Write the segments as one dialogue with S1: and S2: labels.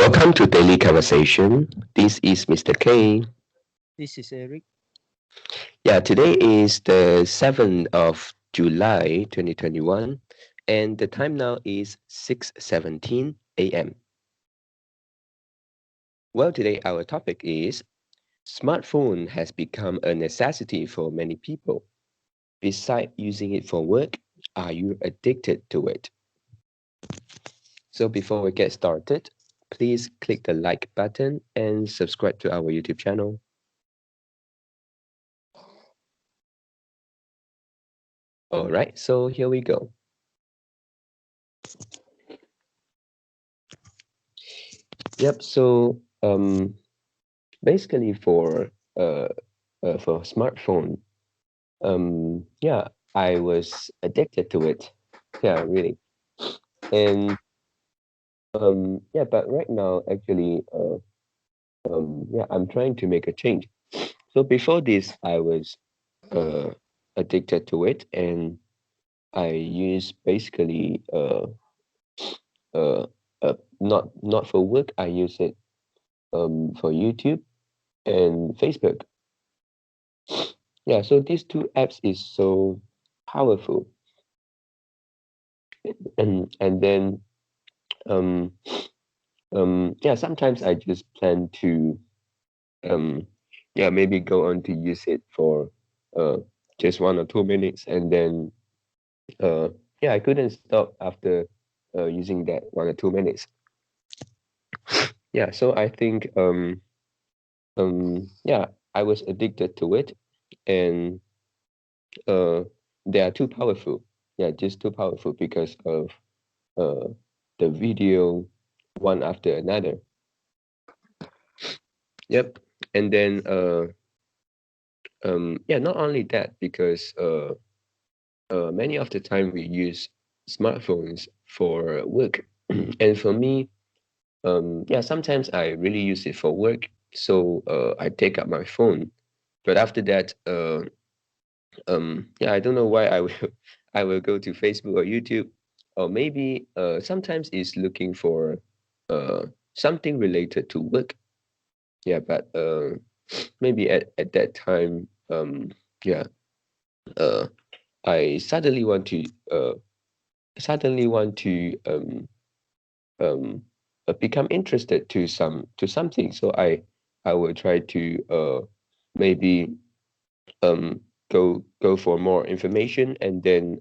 S1: Welcome to Daily Conversation. This is Mr. K.
S2: This is Eric.
S1: Yeah, today is the 7th of July 2021, and the time now is 6:17 a.m. Well, today our topic is smartphone has become a necessity for many people. Besides using it for work, are you addicted to it? So before we get started, please click the like button and subscribe to our YouTube channel. All right, so here we go. Yep. So basically for smartphone, yeah, I was addicted to it. Yeah, really. And yeah, but right now actually yeah, I'm trying to make a change. So before this, I was uh addicted to it, and I use basically uh not for work. I use it for YouTube and Facebook. Yeah, so these two apps is so powerful. And then um yeah, sometimes I just plan to um yeah, maybe go on to use it for uh just 1 or 2 minutes, and then uh yeah, I couldn't stop after using that 1 or 2 minutes. Yeah, so I think yeah, I was addicted to it, and uh they are too powerful. Yeah, just too powerful because of uh the video one after another. Yep. And then yeah, not only that, because many of the time we use smartphones for work. And for me, yeah, sometimes I really use it for work. So I take up my phone. But after that, yeah, I don't know why I will I will go to Facebook or YouTube, or maybe sometimes it's looking for uh something related to work. Yeah, but maybe at that time, yeah, uh I suddenly want to um become interested to something. So I will try to maybe um go for more information, and then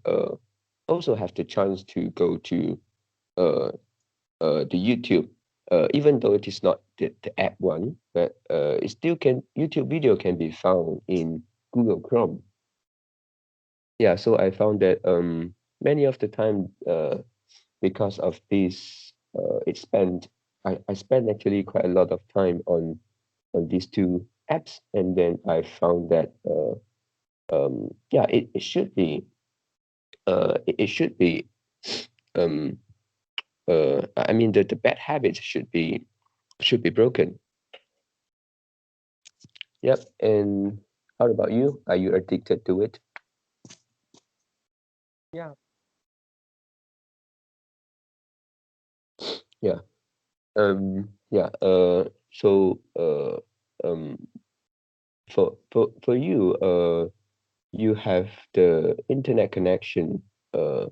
S1: also have the chance to go to uh the YouTube, even though it is not the app one, but it still can YouTube video can be found in Google Chrome. Yeah, so I found that many of the time, because of this, I spend actually quite a lot of time on these two apps, and then I found that yeah, it should be it should be um I mean, the bad habits should be broken. Yep. And how about you? Are you addicted to it?
S2: Yeah,
S1: Yeah. Yeah. So um for you, you have the internet connection uh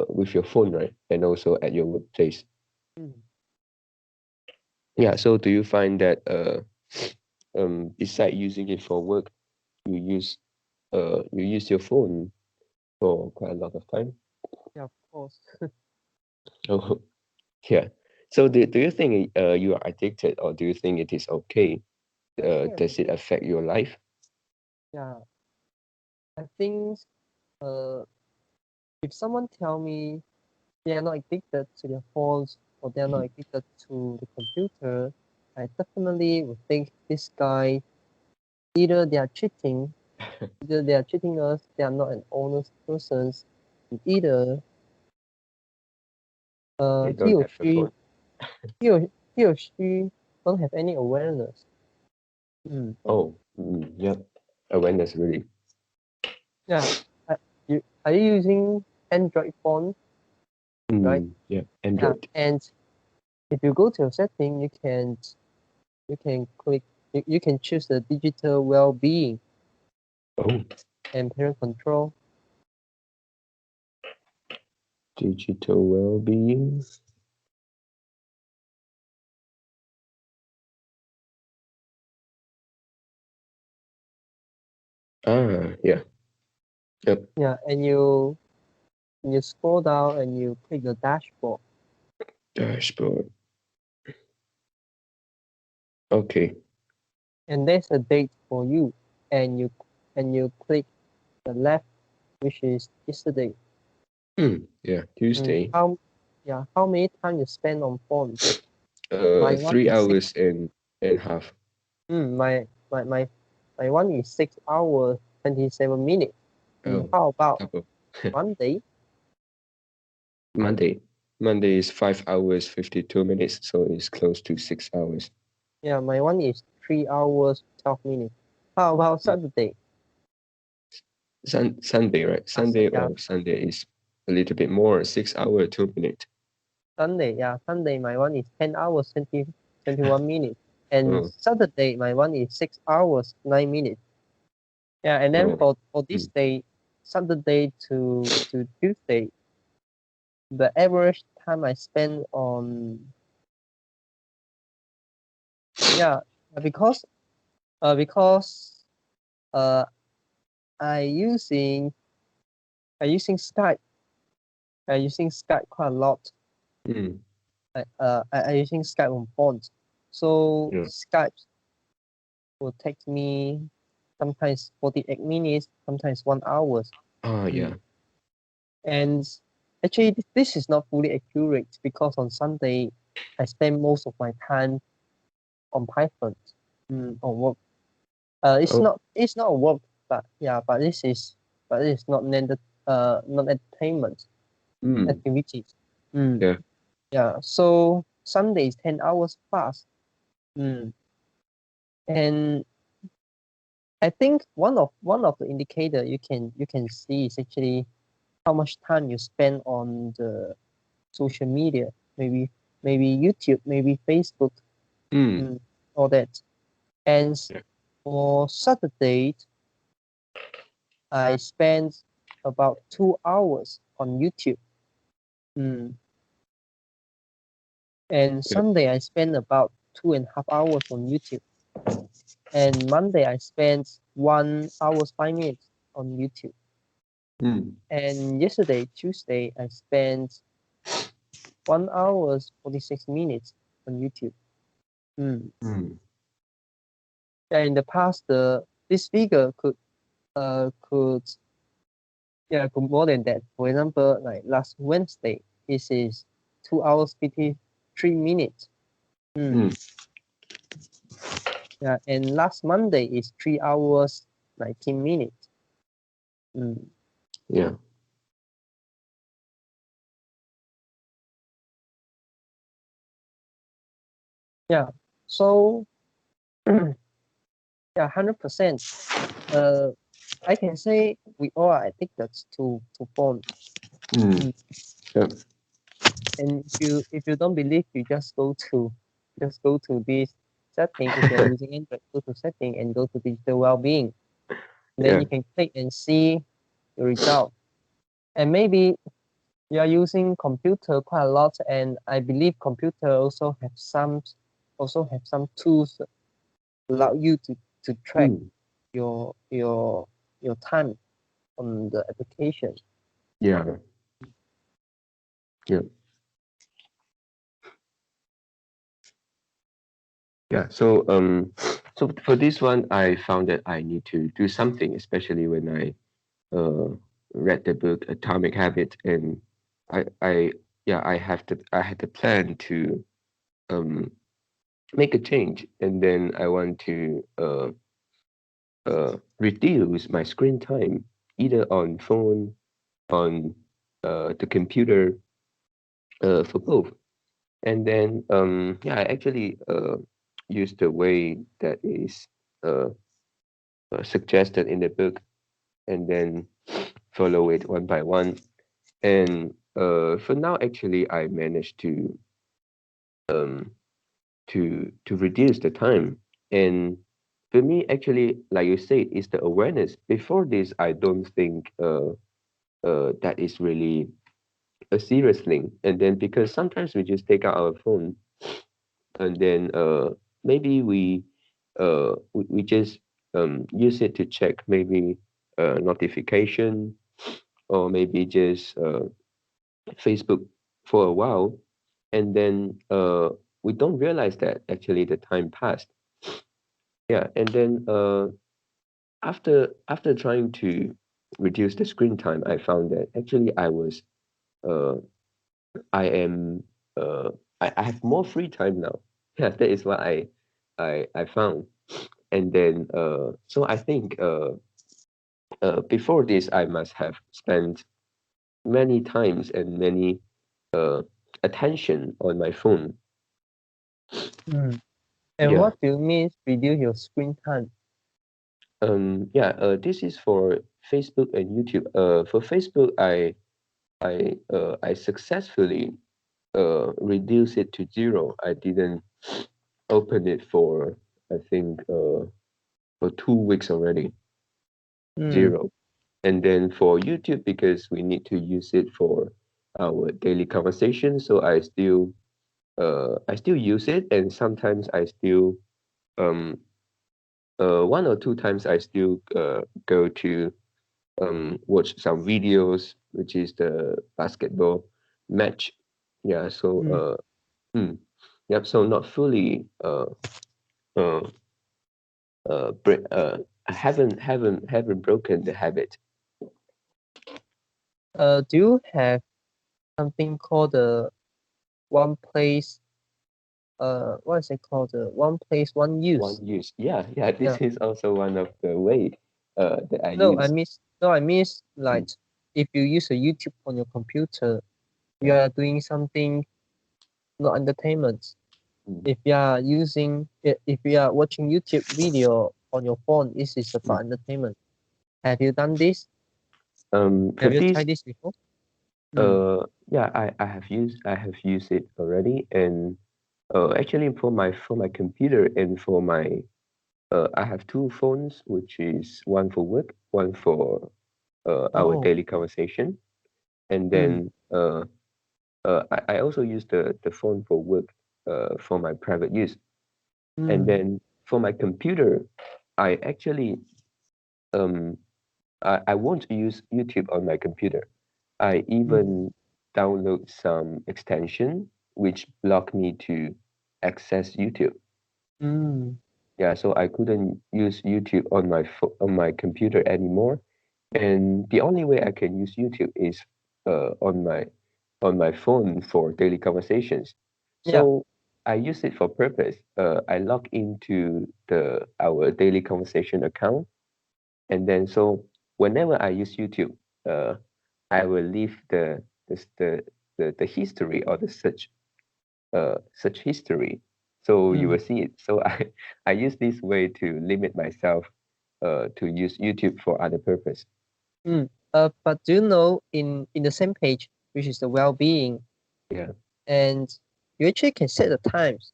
S1: with your phone, right? And also at your workplace.
S2: mm,
S1: Yeah. So do you find that beside using it for work, you use your phone for quite a lot of time?
S2: yeah, of course.
S1: Oh, yeah. So do you think you are addicted, or do you think it is okay?
S2: I think,
S1: Does it affect your life?
S2: yeah, I think uh, if someone tell me they are not addicted to their phones or they are not addicted to the computer, I definitely would think this guy either they are cheating, either they are cheating us, they are not an honest person, either
S1: They
S2: he
S1: don't
S2: or
S1: have a
S2: she
S1: phone.
S2: he or she don't have any awareness. Mm.
S1: Oh, yep. Awareness, really.
S2: Yeah, are you using Android phone, right?
S1: Yeah.
S2: Yeah,
S1: Android.
S2: and if you go to your setting, you can click you can choose the digital well-being
S1: Oh,
S2: and parent control.
S1: digital well-being. Yeah. Yep.
S2: Yeah, and you scroll down and you click the dashboard.
S1: Dashboard. Okay.
S2: And there's a date for you, and you click the left, which is yesterday.
S1: Yeah.
S2: Mm,
S1: Tuesday.
S2: how many time you spend on phone? My one
S1: Three
S2: is six.
S1: hours and half.
S2: Mm, my one is 6 hours 27 minutes.
S1: Oh,
S2: How about
S1: double.
S2: Monday?
S1: Monday. Monday is 5 hours 52 minutes, so it's close to 6 hours.
S2: Yeah, my one is 3 hours 12 minutes. How about
S1: Mm.
S2: Saturday?
S1: Sunday, right?
S2: Yeah,
S1: Sunday is a little bit more, 6 hour 2 minutes.
S2: Sunday. Yeah, Sunday. My one is 10 hours 21 minutes, and
S1: Oh,
S2: Saturday my one is 6 hours 9 minutes. Yeah, and then
S1: oh.
S2: for this
S1: Mm.
S2: day, Saturday to Tuesday, the average time I spend on, yeah, because because uh I using I using Skype. I using Skype quite a lot.
S1: Mm.
S2: I using Skype on phones. So
S1: Yeah.
S2: Skype will take me sometimes 48 minutes, sometimes 1 hour.
S1: Yeah.
S2: Mm. And actually, this is not fully accurate because on Sunday, I spend most of my time on Python, on work. It's
S1: Oh.
S2: not a work, but yeah, but this is not entertainment
S1: Mm.
S2: activities. Mm,
S1: Yeah.
S2: yeah, so Sunday is 10 hours fast. Mm, and I think one of the indicator you can see is actually how much time you spend on the social media, maybe YouTube, maybe Facebook,
S1: Mm.
S2: mm, all that. And
S1: Yeah.
S2: for Saturday, I spent about 2 hours on YouTube. Mm. And
S1: Yeah.
S2: Sunday, I spent about 2.5 hours on YouTube. And Monday, I spent 1 hour 5 minutes on YouTube.
S1: Mm.
S2: And yesterday, Tuesday, I spent 1 hour 46 minutes on YouTube. Mm.
S1: Mm.
S2: Yeah, in the past, this figure could could more than that. For example, like last Wednesday, this is 2 hours 53 minutes.
S1: Mm.
S2: Yeah, and last Monday is 3 hours 19 minutes. Mm.
S1: Yeah.
S2: Yeah, so yeah, 100%. Uh, I can say we all are addicted to phone.
S1: Mm.
S2: Mm.
S1: Yeah.
S2: And if you don't believe, you just go to this setting. If you're using Android, go to setting and go to digital well-being. Then
S1: Yeah.
S2: you can click and see the result. And maybe you are using computer quite a lot, and I believe computer also have some tools allow you to track
S1: Mm.
S2: your your your time on the application.
S1: Yeah. Yeah. Yeah. So for this one, I found that I need to do something, especially when I read the book Atomic Habit, and I yeah, I had the plan to um make a change, and then I want to reduce my screen time either on phone, on the computer, for both. And then yeah, I actually used the way that is uh, suggested in the book, and then follow it one by one. And for now, actually, I managed to um to reduce the time. And for me, actually, like you said, is the awareness. Before this, I don't think that is really a serious thing. And then because sometimes we just take out our phone, and then maybe we just use it to check maybe notification, or maybe just Facebook for a while, and then we don't realize that actually the time passed. Yeah, and then after trying to reduce the screen time, I found that actually uh I am uh I have more free time now. Yeah, that is what I found. And then so I think before this I must have spent many times and many uh attention on my phone.
S2: Mm. And
S1: Yeah.
S2: what do you mean reduce your screen time?
S1: Yeah, this is for Facebook and YouTube. For Facebook, I successfully reduce it to zero. I didn't open it for, I think, for 2 weeks already,
S2: Mm.
S1: zero. And then for YouTube, because we need to use it for our daily conversation, so I still use it, and sometimes I still um 1 or 2 times I still go to watch some videos, which is the basketball match. Yeah, so
S2: Mm.
S1: yep, so not fully uh break I haven't broken the habit.
S2: Do you have something called the one place? What is it called? The one place, one use.
S1: One use. Yeah, yeah,
S2: Yeah.
S1: this is also one of the way that I
S2: No, I
S1: use.
S2: miss. No, I miss
S1: Mm,
S2: like if you use a YouTube on your computer, you
S1: yeah.
S2: are doing something not entertainment.
S1: Mm,
S2: If you are if you are watching YouTube video on your phone, this is
S1: mm.
S2: about entertainment. Have you done this?
S1: For
S2: Have you
S1: this
S2: tried this before? Mm.
S1: yeah, I have used it already. And actually for my computer and for my I have two phones, which is one for work, one for our
S2: Oh.
S1: daily conversation. And
S2: Mm.
S1: then I also use the phone for work, for my private use. And
S2: Mm.
S1: then for my computer, I actually um I won't use YouTube on my computer. I
S2: Mm.
S1: even download some extension which block me to access YouTube.
S2: Mm.
S1: Yeah, so I couldn't use YouTube on on my computer anymore. And the only way I can use YouTube is on my phone for daily conversations.
S2: Yeah.
S1: So I use it for purpose. I log into the our daily conversation account, and then so whenever I use YouTube, uh, I will leave the the the history or the search history, so you
S2: Mm.
S1: will see it. So I use this way to limit myself to use YouTube for other purpose.
S2: Mm. But do you know in the same page, which is the well-being,
S1: Yeah.
S2: and you actually can set the times.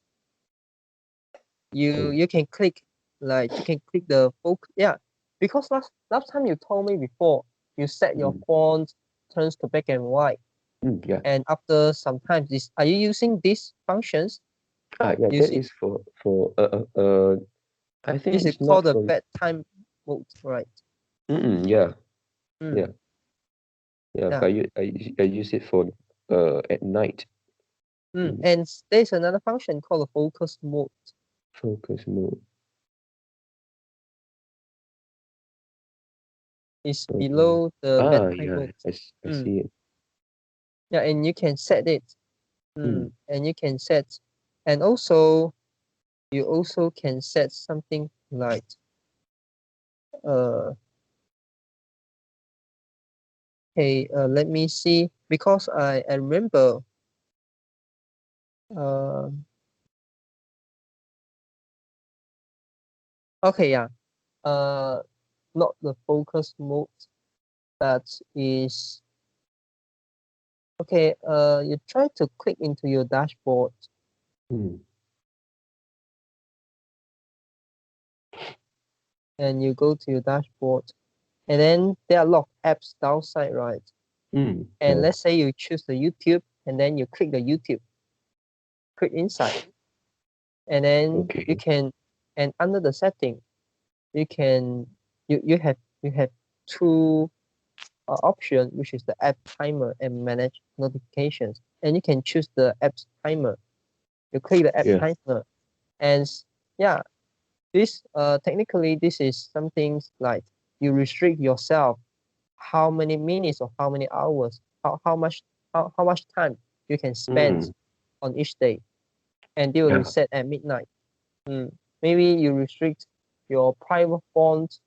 S1: Oh.
S2: You can click you can click the focus. Yeah, because last time you told me before, you set your
S1: Mm,
S2: font turns to black and white,
S1: yeah.
S2: and after sometimes this, are you using these functions?
S1: Yeah.
S2: You
S1: That
S2: see,
S1: is for I think
S2: this is
S1: it's
S2: called
S1: not
S2: the
S1: from.
S2: bedtime mode, right?
S1: Yeah.
S2: Mm.
S1: Yeah. Yeah.
S2: Yeah.
S1: But I use it for at night.
S2: Mm.
S1: Mm,
S2: And there's another function called the focus mode.
S1: focus mode.
S2: It's
S1: Uh,
S2: below the bedtime
S1: yeah.
S2: mode.
S1: I
S2: Mm.
S1: see it.
S2: Yeah, and you can set it.
S1: Mm,
S2: And you can set, and also you also can set something like uh hey let me see, because I remember uh okay, yeah, uh not the focus mode, that is okay. You try to click into your dashboard,
S1: Mm.
S2: And you go to your dashboard, and then there are a lot of apps downside, right?
S1: Mm.
S2: And
S1: Yeah.
S2: let's say you choose the YouTube, and then you click the YouTube, click inside, and then you
S1: Okay.
S2: can, and under the setting, you can, you have two option, which is the app timer and manage notifications, and you can choose the app's timer. You click the app
S1: Yeah.
S2: timer, and yeah, this technically this is something like you restrict yourself how many minutes or how many hours, how much time you can spend
S1: Mm.
S2: on each day, and they will
S1: Yeah.
S2: reset at midnight. Maybe you restrict your private font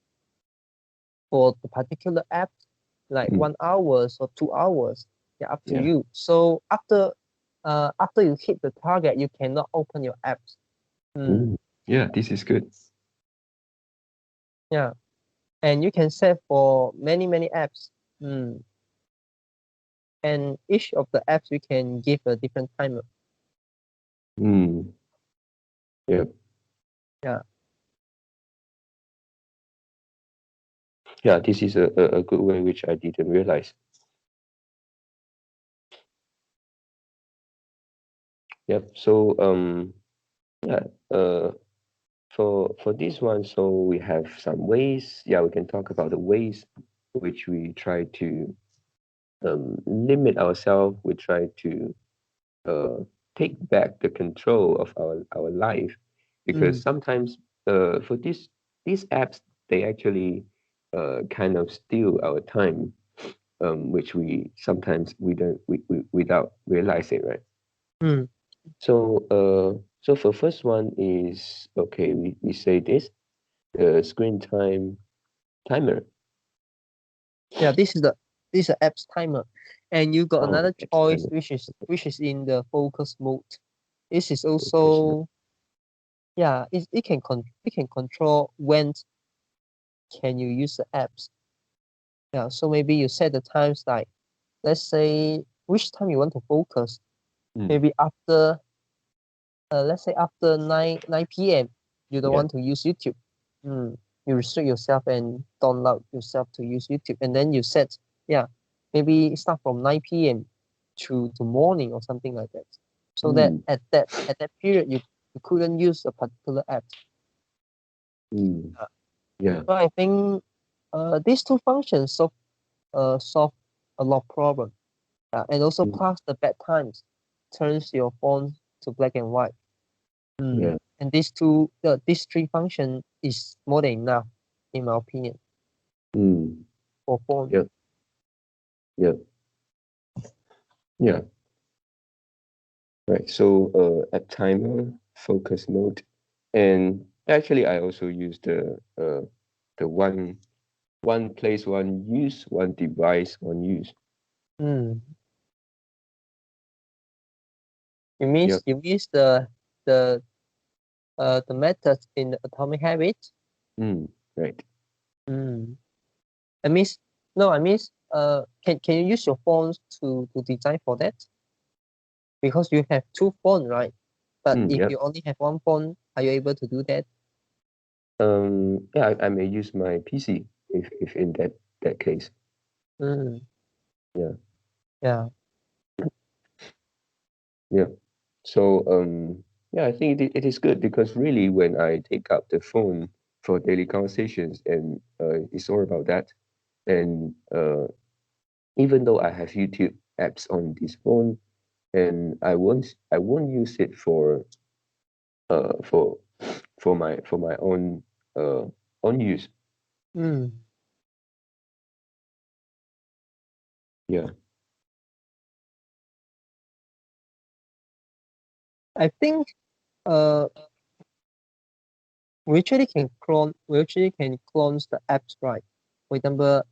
S2: for the particular app, like
S1: Mm.
S2: 1 hours or 2 hours. Yeah, up to
S1: Yeah.
S2: you. So after you hit the target, you cannot open your apps.
S1: Mm. Yeah, this is good.
S2: Yeah, and you can set for many apps. Mm. And each of the apps we can give a different timer.
S1: Mm. Yeah.
S2: Yeah.
S1: Yeah, this is a good way which I didn't realize. Yep. So yeah, for this one, so we have some ways. Yeah, we can talk about the ways which we try to limit ourselves. We try to uh take back the control of our life, because
S2: Mm.
S1: sometimes for these apps, they actually kind of steal our time, which we sometimes we don't we without realizing, right?
S2: Mm.
S1: So for first one is, okay, we say this, the screen time timer.
S2: Yeah, this is the app's timer, and you got
S1: Oh,
S2: another
S1: it's
S2: choice,
S1: timer.
S2: which is in the focus mode. This is
S1: Focus mode.
S2: also, yeah, it can control when can you use the apps. Yeah, so maybe you set the times like, let's say which time you want to focus.
S1: Mm.
S2: Maybe after let's say after 9 p.m. you don't
S1: Yeah.
S2: want to use YouTube. You restrict yourself and don't allow yourself to use YouTube, and then you set, yeah, maybe start from 9 p.m. to the morning or something like that, so that
S1: Mm.
S2: at that period you couldn't use a particular app.
S1: Mm.
S2: Uh,
S1: Yeah.
S2: so I think these two functions solve a lot of problem, and also
S1: Mm.
S2: plus the bad times turns your phone to black and white.
S1: Yeah.
S2: And these three function is more than enough, in my opinion,
S1: Mm.
S2: for phone.
S1: Yeah. Yeah. Yeah. Right. So app timer, focus mode, and actually I also use the one place, one use, one device, one use.
S2: Mm. You means
S1: Yep.
S2: you means the method in the Atomic Habit.
S1: Mm. Right.
S2: Mm. I means no, I means can you use your phones to design for that? Because you have two phone, right? But if
S1: Yep.
S2: you only have one phone, are you able to do that?
S1: Yeah, I may use my PC if in that case.
S2: Mm.
S1: Yeah.
S2: Yeah.
S1: Yeah. So yeah, I think it is good, because really when I take up the phone for daily conversations, and it's all about that. And even though I have YouTube apps on this phone, and I won't use it uh for for my uh own use.
S2: Mm.
S1: Yeah.
S2: I think uh we actually can clone the apps, right? For example,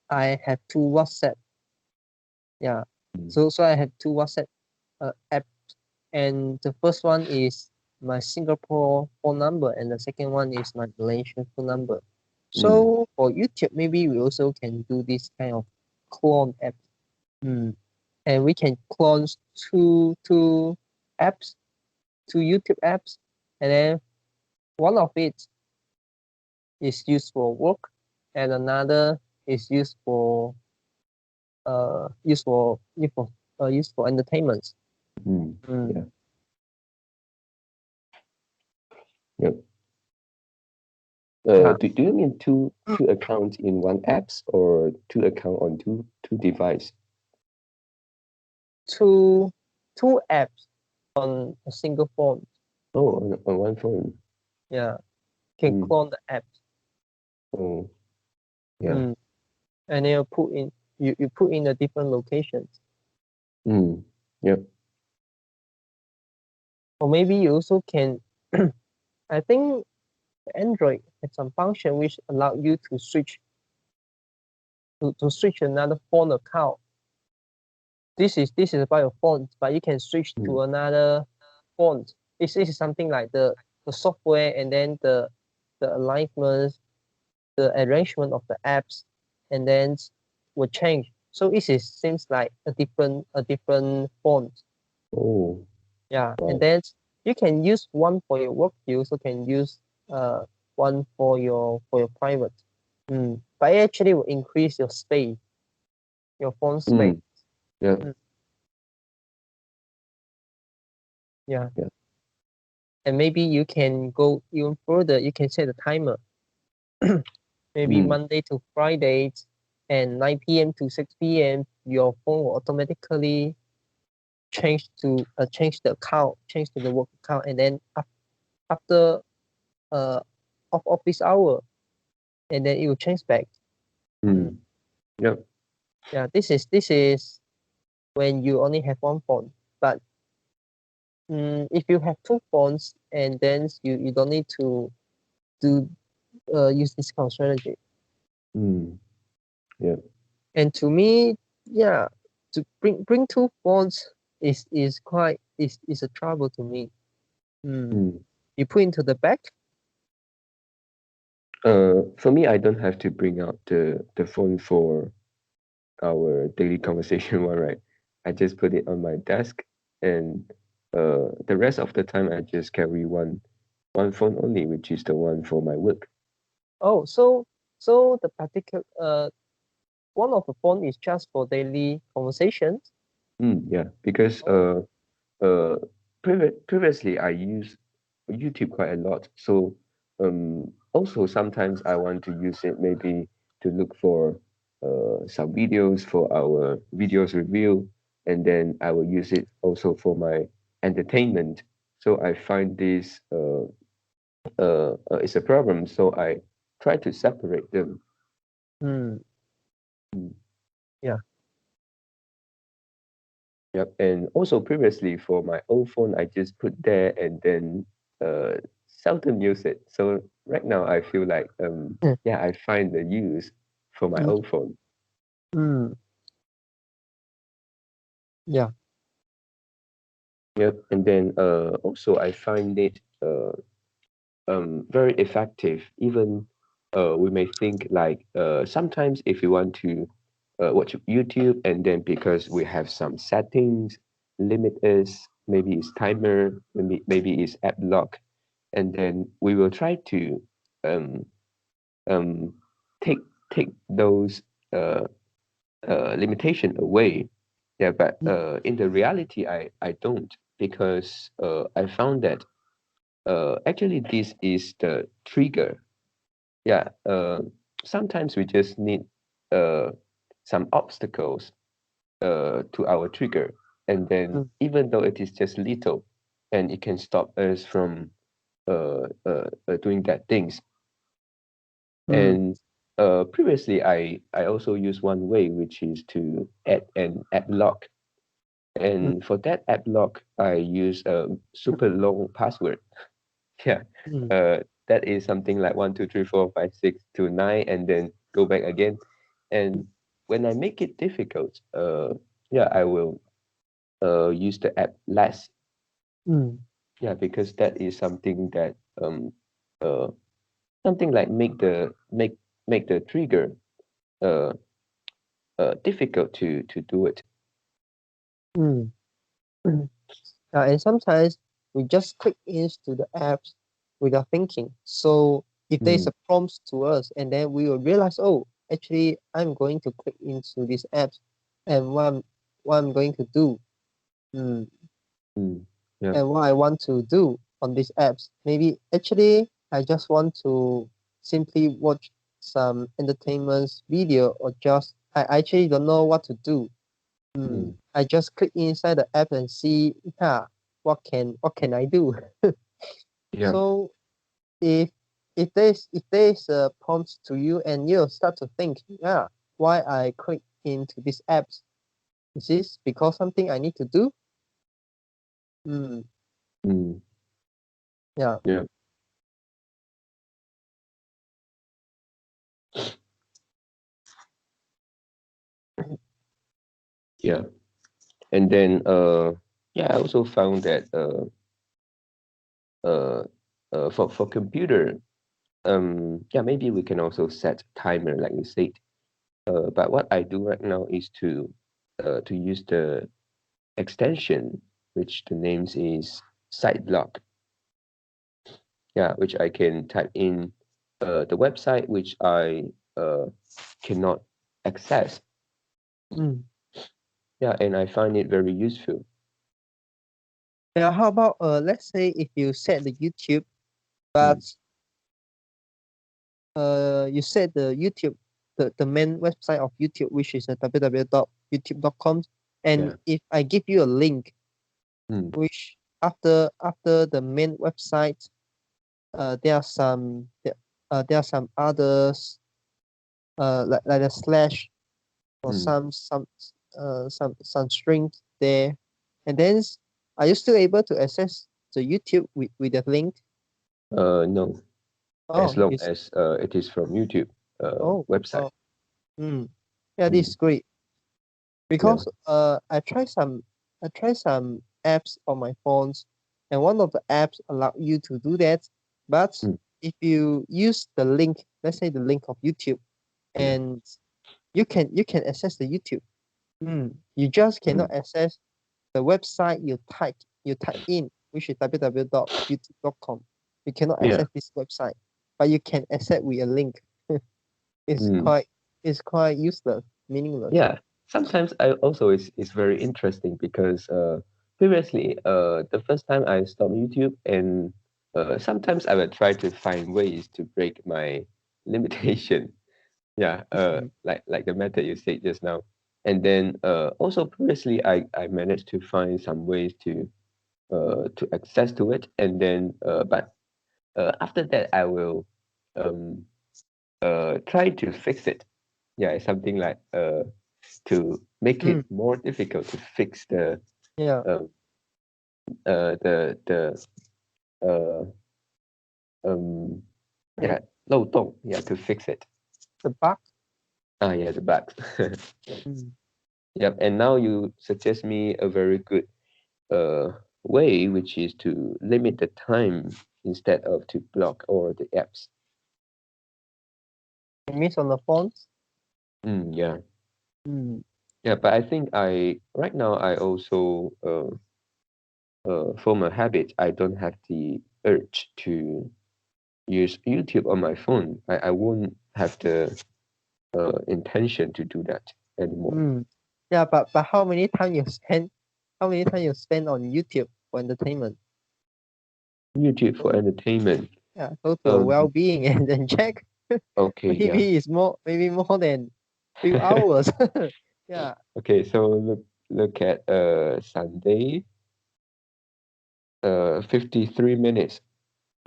S2: I have two WhatsApp. Yeah.
S1: Mm.
S2: So I have two WhatsApp app, and the first one is my Singapore phone number, and the second one is my Malaysian phone number.
S1: Mm.
S2: So for YouTube, maybe we also can do this kind of clone app. Mm. And we can clone two apps, two YouTube apps, and then one of it is used for work, and another is used for entertainment.
S1: Mm.
S2: Mm.
S1: Yeah. Yep.
S2: Yeah,
S1: Do you mean two accounts in one apps or two account on two device?
S2: two two apps on a single phone.
S1: Oh, on one phone.
S2: Yeah, can
S1: Mm.
S2: clone the apps.
S1: Oh, yeah.
S2: Mm. And then you put in the different locations.
S1: Mm. Yep.
S2: Or maybe you also can. I think Android has some function which allow you to switch another phone account. This is about your phone, but you can switch
S1: Mm.
S2: to another phone. This is something like the software, and then the alignment, the arrangement of the apps, and then will change. So seems like a different phone.
S1: Oh,
S2: Yeah, and
S1: wow.
S2: then you can use one for your work. You also can use one for your private. But it actually will increase your space, your phone space.
S1: Mm. Yeah.
S2: Mm, yeah,
S1: Yeah.
S2: and maybe you can go even further. You can set a timer, maybe
S1: Mm.
S2: Monday to Friday, and 9 p.m. to 6 p.m. Your phone will automatically change the account, change to the work account, and then after uh off office hour, and then it will change back. Mm,
S1: Mm. Yep.
S2: yeah, this is when you only have one phone. But if you have two phones, and then you don't need to do use this kind of strategy.
S1: Mm. Yep.
S2: And to me, yeah, to bring two phones is a trouble to me. Mm.
S1: Mm.
S2: You put into the back.
S1: For me, I don't have to bring out the phone for our daily conversation one, right? I just put it on my desk, and the rest of the time I just carry one phone only, which is the one for my work.
S2: Oh, so the particular one of the phone is just for daily conversations.
S1: Yeah, because
S2: Oh.
S1: uh previously I used YouTube quite a lot. So also sometimes I want to use it maybe to look for some videos for our videos review, and then I will use it also for my entertainment. So I find this is a problem. So I try to separate them.
S2: Hmm.
S1: Mm.
S2: Yeah.
S1: Yep. And also previously for my old phone, I just put there and then seldom use it. So right now I feel like
S2: Hmm.
S1: yeah, I find the use for my
S2: Mm,
S1: old phone.
S2: mm, yeah.
S1: Yep. And then also I find it very effective. Even we may think like sometimes if you want to watch YouTube, and then because we have some settings, limit is maybe it's timer, maybe it's app lock, and then we will try to um, um, take take those uh, limitation away. Yeah, but
S2: Mm,
S1: in the reality, I don't, because I found that actually this is the trigger. Yeah, sometimes we just need uh, some obstacles to our trigger, and then
S2: mm,
S1: even though it is just little, and it can stop us from doing that things.
S2: mm,
S1: And previously, I also use one way, which is to add an app lock.
S2: mm,
S1: And for that app lock, I use a super long password. Yeah,
S2: mm,
S1: that is something like 1 2 3 4 5 6 to 9, and then go back again. And when I make it difficult, yeah, I will use the app less.
S2: mm,
S1: Yeah, because that is something that uh something like make the trigger uh difficult to do it.
S2: mm, mm. And sometimes we just click into the apps without thinking. So if there's
S1: mm,
S2: a prompt to us, and then we will realize, oh, actually, I'm going to click into this app, and what I'm going to do, mm,
S1: mm. Yeah.
S2: and what I want to do on these apps. Maybe actually, I just want to simply watch some entertainment video, or just I actually don't know what to do.
S1: Mm,
S2: I just click inside the app and see, yeah, what can I do?
S1: yeah.
S2: So if if there's a prompt to you, and you start to think, yeah, why I click into these apps? Is this because something I need to do? Mm,
S1: Mm,
S2: yeah.
S1: yeah. Yeah. And then yeah, I also found that uh for computer, yeah, maybe we can also set timer like you said. But what I do right now is to use the extension, which the names is SiteBlock. Yeah, which I can type in the website which I uh cannot access.
S2: Mm.
S1: Yeah, and I find it very useful.
S2: Yeah, how about let's say if you set the YouTube, but
S1: Mm,
S2: you set the YouTube, the main website of YouTube, which is www.youtube.com, and
S1: yeah.
S2: if I give you a link,
S1: Mm,
S2: which after the main website, there are some others, like a slash, or
S1: mm.
S2: some strings there, and then are you still able to access the YouTube with the link?
S1: No, as
S2: Oh,
S1: long
S2: it's
S1: as it is from YouTube
S2: oh
S1: website.
S2: oh mm. Yeah, this is
S1: Mm,
S2: great,
S1: yeah.
S2: because I try some apps on my phones, and one of the apps allow you to do that. But
S1: Mm,
S2: if you use the link, let's say the link of YouTube,
S1: yeah.
S2: and you can access the YouTube. You just
S1: Mm,
S2: cannot access the website you type in, which is www.youtube.com. You cannot
S1: yeah.
S2: access this website, but you can access with a link. it's
S1: Mm,
S2: quite it's quite useless, meaningless.
S1: yeah. Sometimes I also is very interesting because previously the first time I stopped YouTube and sometimes I will try to find ways to break my limitation. Yeah,
S2: Mm,
S1: like the method you said just now. And then also previously I managed to find some ways to access to it, and then but after that I will um try to fix it. Yeah, it's something like to make it
S2: mm,
S1: more difficult to fix
S2: yeah,
S1: um the uh um yeah, 漏洞, yeah, to fix it.
S2: the bug.
S1: Yeah, the bugs.
S2: Mm.
S1: Yep, and now you suggest me a very good uh way, which is to limit the time instead of to block all the apps.
S2: It means on the phones.
S1: Yeah.
S2: Mm.
S1: Yeah, but I think I right now I also form a habit. I don't have the urge to use YouTube on my phone. I won't have the intention to do that anymore.
S2: Mm. Yeah, but how many time you spend on YouTube for entertainment?
S1: YouTube for
S2: So
S1: entertainment.
S2: yeah, go to a
S1: Um,
S2: well-being and then check.
S1: okay, yeah.
S2: Maybe more than few hours. Yeah.
S1: Okay, so look at Sunday, 53 minutes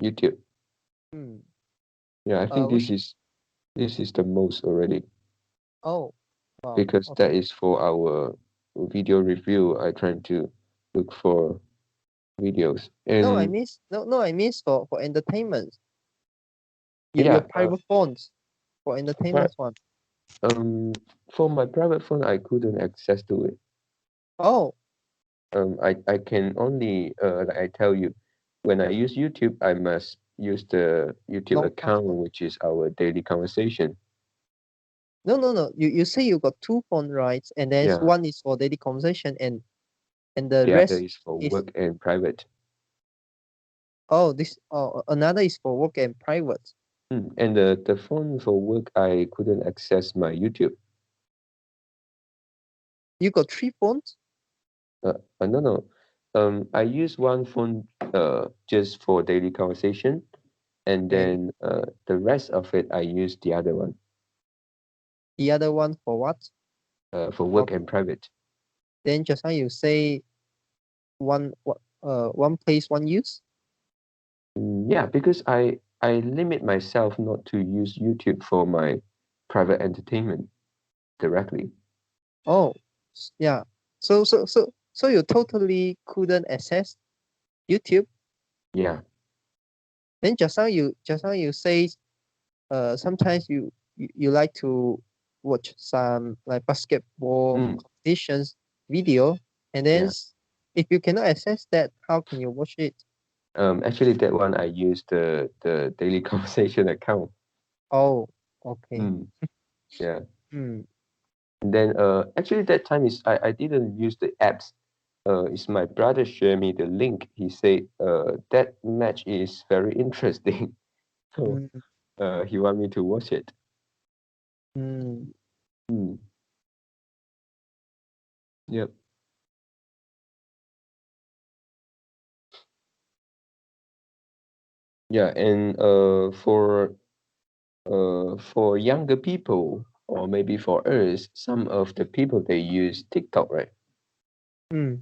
S1: YouTube.
S2: Hmm.
S1: Yeah, I think
S2: Which
S1: this is the most already
S2: oh wow.
S1: because that
S2: Okay.
S1: is for our video review. I trying to look for videos
S2: No, I
S1: and
S2: miss no no I miss for entertainment. Your
S1: yeah,
S2: private phones for entertainment
S1: but
S2: one.
S1: for my private phone I couldn't access to it.
S2: Oh.
S1: I can only like I tell you, when I use YouTube, I must use the YouTube
S2: Long
S1: account,
S2: password.
S1: which is our daily conversation.
S2: No. You say you got two phone, right? And then
S1: Yeah,
S2: one is for daily conversation, and the
S1: the other
S2: rest
S1: is for
S2: is
S1: work and private.
S2: Oh, this another is for work and private.
S1: And the phone for work, I couldn't access my YouTube.
S2: You got three phones?
S1: No, no. I use one phone just for daily conversation, and
S2: Okay.
S1: then the rest of it I use the other one
S2: The other one for what?
S1: for
S2: Oh,
S1: work and private.
S2: then just now you say one place, one use?
S1: Yeah, because I limit myself not to use YouTube for my private entertainment directly.
S2: Oh, yeah. So you totally couldn't access YouTube.
S1: Yeah.
S2: Then just now you say sometimes you like to watch some like basketball
S1: Mm,
S2: competitions video, and then
S1: yeah.
S2: if you cannot access that, how can you watch it?
S1: Actually, that one I use the daily conversation account.
S2: Oh, okay.
S1: Mm, yeah.
S2: Hmm.
S1: And then actually that time is I didn't use the apps. It's my brother share me the link. He said that match is very interesting. So
S2: Hmm.
S1: he want me to watch it.
S2: Hmm.
S1: Mm, yep. Yeah, and for younger people or maybe for us, some of the people they use TikTok, right?
S2: Hmm.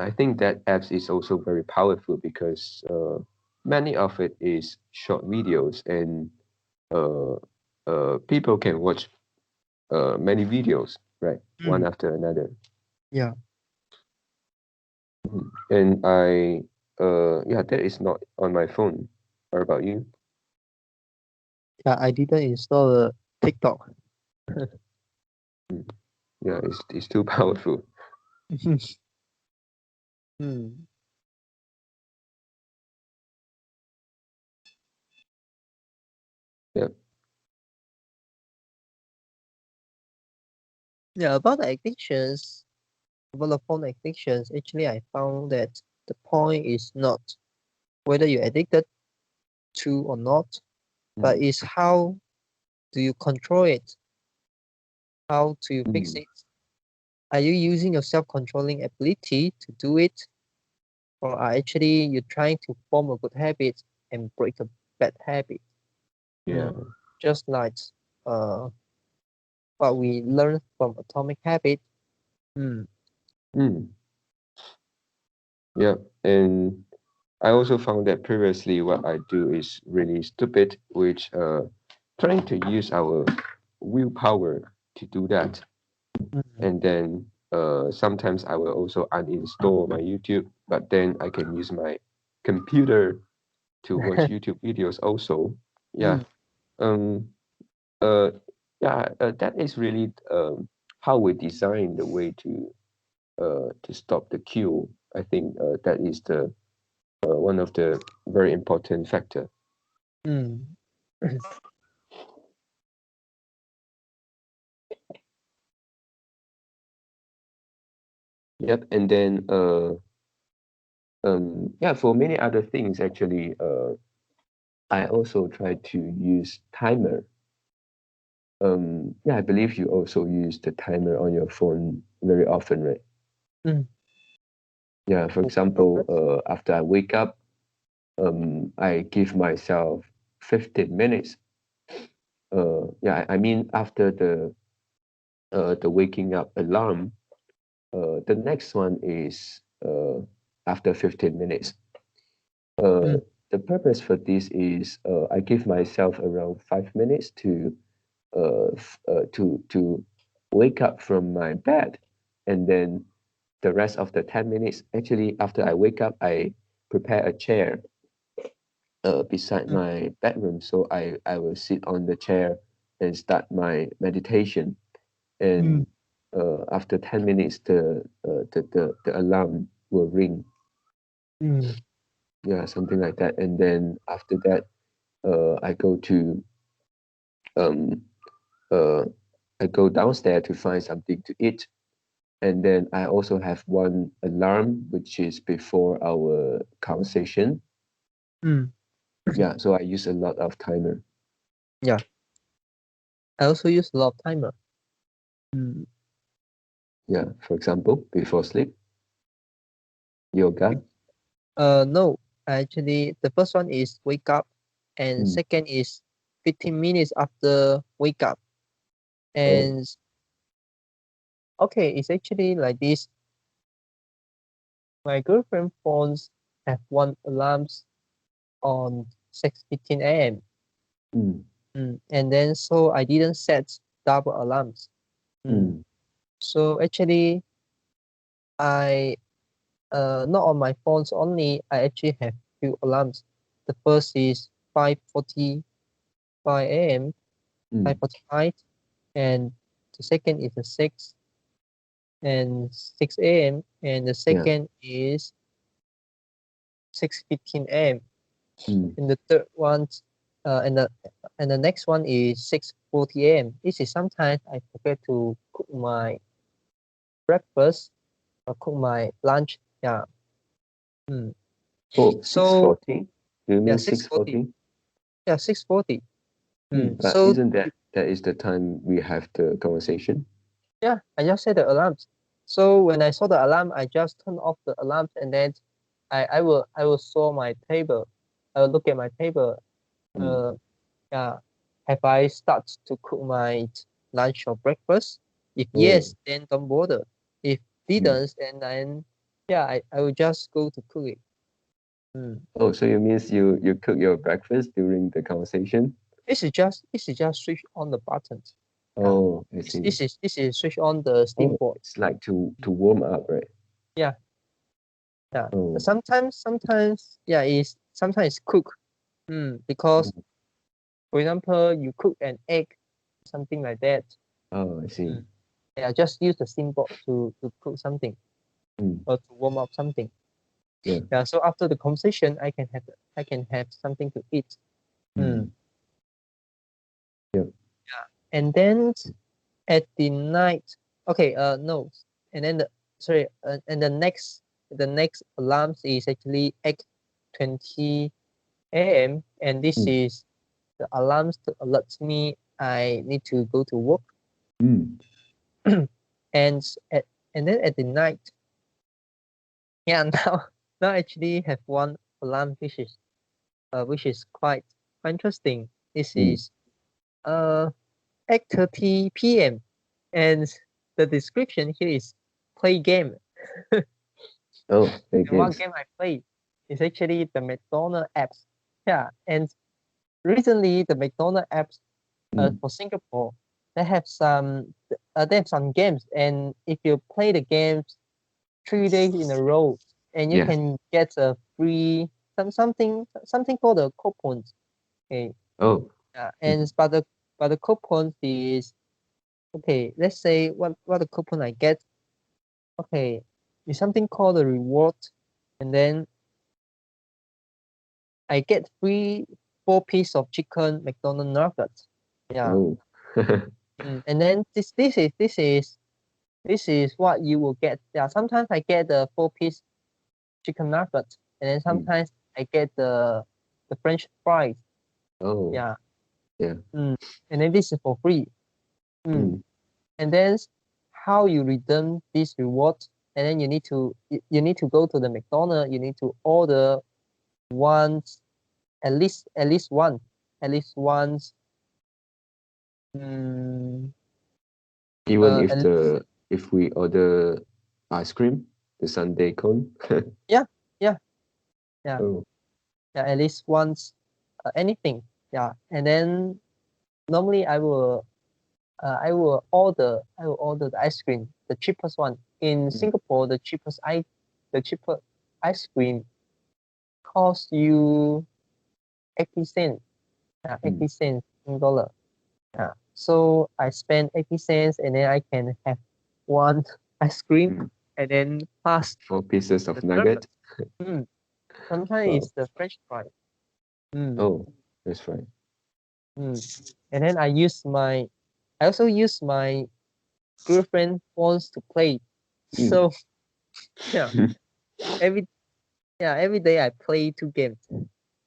S1: I think that apps is also very powerful because many of it is short videos and uh, people can watch many videos, right? One
S2: Hmm.
S1: after another.
S2: Yeah.
S1: And yeah, that is not on my phone. What about you?
S2: Yeah, I didn't install TikTok.
S1: Mm, yeah, it's too powerful.
S2: Hmm.
S1: Yeah.
S2: Yeah, about the addictions, about the phone addictions, actually I found that the point is not whether you're addicted to or not, but
S1: Mm,
S2: is how do you control it? How do you fix
S1: mm,
S2: it? Are you using your self-controlling ability to do it, or are actually you trying to form a good habit and break a bad habit?
S1: yeah.
S2: Mm. Just like uh, what we learned from Atomic Habit. Mm.
S1: Mm, yeah. And I also found that previously what I do is really stupid, which trying to use our willpower to do that.
S2: Mm.
S1: And then sometimes I will also uninstall my YouTube, but then I can use my computer to watch YouTube videos also. Yeah.
S2: Mm.
S1: Um uh yeah, that is really how we design the way to stop the queue. I think that is the one of the very important factor.
S2: Mm.
S1: Yep. And then yeah, for many other things actually I also try to use timer. Yeah, I believe you also use the timer on your phone very often, right?
S2: Mm.
S1: Yeah, for
S2: For what
S1: example,
S2: purpose?
S1: after I wake up, I give myself 15 minutes. Yeah, I mean after the waking up alarm, the next one is after 15 minutes. Uh,
S2: Mm.
S1: the purpose for this is I give myself around 5 minutes to wake up from my bed, and then the rest of the 10 minutes, actually after I wake up, I prepare a chair beside
S2: Mm.
S1: my bedroom, so I will sit on the chair and start my meditation.
S2: Mm.
S1: And after 10 minutes, the alarm will ring.
S2: Mm.
S1: Yeah, something like that. And then after that, I go to um uh I go downstairs to find something to eat. And then I also have one alarm which is before our conversation. Yeah, so I use a lot of timer.
S2: Yeah, I also use a lot of timer. Mm.
S1: Yeah, for example, before sleep, yoga.
S2: No, actually, the first one is wake up, and
S1: Mm.
S2: second is 15 minutes after wake up.
S1: Oh.
S2: And okay, it's actually like this. My girlfriend phones have one alarms on 6:15 a.m.
S1: Mm.
S2: And then so I didn't set double alarms.
S1: Mm.
S2: So actually, I not on my phones only. I actually have few alarms. The first is 5:45 a.m.
S1: Mm.
S2: 5:45, and the second is the 6 a.m. and the
S1: Yeah.
S2: second is 6:15 a.m.
S1: Mm.
S2: and the third one and the next one is 6:40 a.m. This is sometimes I forget to cook my breakfast or cook my lunch. Yeah.
S1: Oh,
S2: So
S1: 6:40? Do you
S2: yeah,
S1: mean
S2: 6:40.
S1: 6:40?
S2: Yeah, 6:40.
S1: But
S2: So
S1: isn't that is the time we have the conversation?
S2: yeah, I just set the alarms. So when I saw the alarm, I just turn off the alarms and then I will saw my table. I will look at my table.
S1: Mm.
S2: Yeah, have I start to cook my lunch or breakfast? If
S1: Oh.
S2: yes, then don't bother. If
S1: Mm.
S2: didn't, then yeah, I will just go to cook it.
S1: Oh, so it means you cook your breakfast during the conversation?
S2: This is just switch on the buttons. Yeah,
S1: Oh, I
S2: this
S1: see.
S2: this is this is switch on the steam
S1: Oh,
S2: board.
S1: it's like to warm up, right?
S2: Yeah, yeah.
S1: Oh.
S2: Sometimes yeah, is sometimes cook. Because
S1: Mm.
S2: for example, you cook an egg, something like that.
S1: Oh, I see.
S2: Mm. Yeah, just use the steam board to cook something
S1: Mm.
S2: or to warm up something.
S1: Yeah.
S2: Yeah, so after the conversation, I can have something to eat.
S1: Mm. Yeah.
S2: And then at the night, okay, no, and then and the next alarms is actually 8:20 a.m. and this
S1: Mm.
S2: is the alarms to alert me I need to go to work.
S1: Mm.
S2: and at and then at the night, yeah, now I actually have one alarm which is quite interesting. This
S1: Mm.
S2: is uh 8:30 p.m. and the description here is play game.
S1: Oh, play
S2: And what
S1: games.
S2: game I play is actually the McDonald apps. Yeah, and recently the McDonald apps
S1: Mm.
S2: for Singapore they have some games, and if you play the games 3 days in a row, and you
S1: Yeah.
S2: can get a free something called a coupons. Okay,
S1: Oh.
S2: yeah,
S1: Mhm.
S2: but the coupons is okay. Let's say what the coupon I get. Okay, it's something called a reward, and then I get free 4 piece of chicken McDonald nuggets. Yeah,
S1: Oh.
S2: and then this is what you will get. Yeah, sometimes I get the 4 piece chicken nuggets, and then
S1: Mm.
S2: sometimes I get the French fries.
S1: Oh.
S2: Yeah,
S1: Yeah.
S2: and then this is for free. Mm.
S1: Mm.
S2: And then how you redeem this reward, and then you need to go to the McDonald's. You need to order once, at least once. Mm,
S1: Even
S2: at
S1: if
S2: least
S1: if we order ice cream, the sundae cone.
S2: yeah, yeah, yeah,
S1: Oh.
S2: yeah. At least once, anything. Yeah, and then normally I will order the ice cream, the cheapest one. In
S1: Mm.
S2: Singapore, the cheapest ice cream costs you 80 cents. Yeah,
S1: Mm.
S2: 80 cents in dollar. Yeah. So I spend 80 cents and then I can have one ice cream
S1: Mm.
S2: and then plus
S1: 4 pieces of
S2: the nugget.
S1: nugget.
S2: Mm. Sometimes
S1: Wow.
S2: it's the French fry. Mm.
S1: Oh, that's right.
S2: Mm. And then I also use my girlfriend wants to play.
S1: Mm.
S2: So yeah, every every day I play 2 games.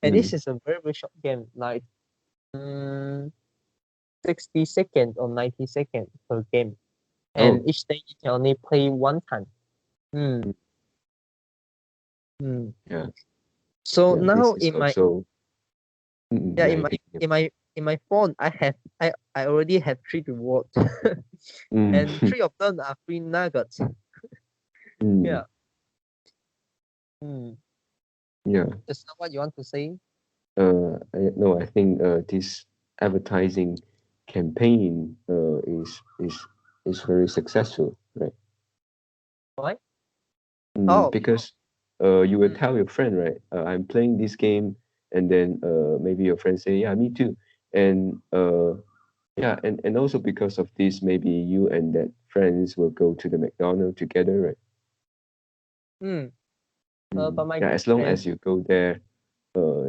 S2: And this is a very, very short game, like mm, 60 seconds or 90 seconds per game. And
S1: Oh,
S2: each day you can only play one time. Mm,
S1: mm,
S2: mm.
S1: yeah,
S2: So
S1: yeah. This
S2: now
S1: is
S2: in my
S1: also
S2: yeah
S1: yeah. You can,
S2: in my phone I already have three rewards. And
S1: mm,
S2: three of them are free nuggets.
S1: mm,
S2: Yeah. Mm.
S1: yeah.
S2: Just now what you want to say?
S1: No, I think this advertising campaign is very successful, right?
S2: Why? Oh.
S1: Because you will
S2: Mm,
S1: tell your friend, right? I'm playing this game, and then maybe your friend say, yeah, me too, and yeah, and also because of this, maybe you and that friends will go to the McDonald's together, right?
S2: mm. But my
S1: Yeah, as long
S2: girlfriend,
S1: as you go there,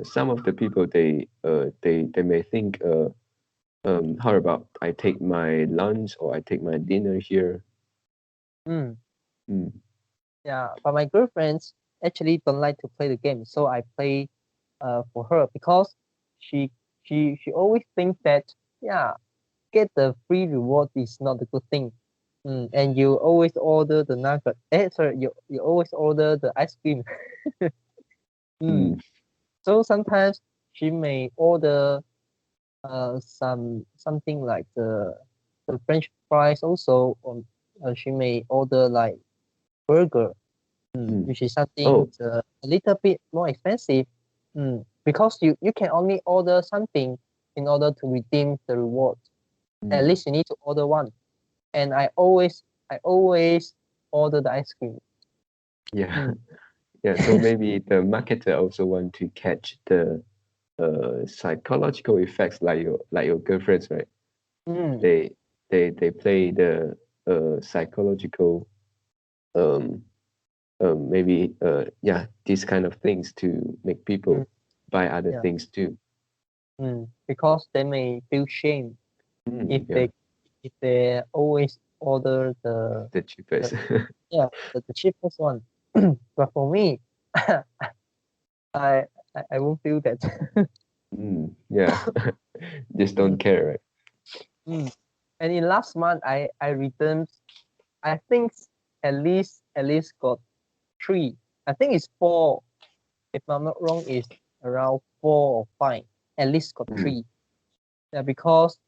S1: some of the people they may think, how about I take my lunch or I take my dinner here?
S2: mm,
S1: Mm,
S2: yeah, but my girlfriends actually don't like to play the game, so I play for her because she she always thinks that yeah, get the free reward is not a good thing. And you always order the nugget. Sorry, you always order the ice cream.
S1: mm,
S2: mm. So sometimes she may order something like the French fries also, or she may order like burger,
S1: mm.
S2: which is something
S1: Oh,
S2: a little bit more expensive. Because you can only order something in order to redeem the reward. At
S1: mm,
S2: least you need to order one. And I always order the ice cream.
S1: yeah,
S2: Mm.
S1: yeah. So maybe the marketer also want to catch the psychological effects like your girlfriends, right?
S2: Mm.
S1: They they play the psychological um maybe yeah, these kind of things to make
S2: Mm.
S1: people buy other
S2: Yeah.
S1: things too.
S2: Because they may feel shame if
S1: Yeah,
S2: if they always order
S1: the
S2: the
S1: cheapest.
S2: yeah the cheapest one. But for me, I I won't feel that.
S1: Yeah, just don't
S2: Mm,
S1: care, right?
S2: mm. And in last month, I returned. I think at least got three. I think it's four. If I'm not wrong, it's around four or five. At least got
S1: Mm,
S2: three. Yeah, because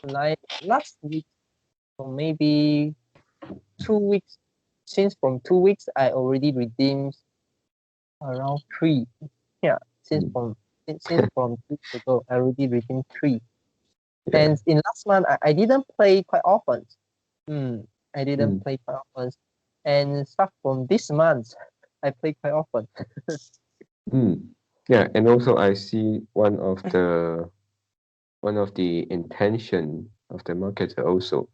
S2: like last week or maybe 2 weeks, since from 2 weeks I already redeemed around three. Yeah,
S1: mm.
S2: since from 2 weeks ago I already redeemed three.
S1: Yeah.
S2: And in last month I didn't play quite often. Mm, I didn't
S1: Mm,
S2: play quite often. And start from this month, I play quite often.
S1: mm. Yeah, and also I see one of the intention of the marketer also.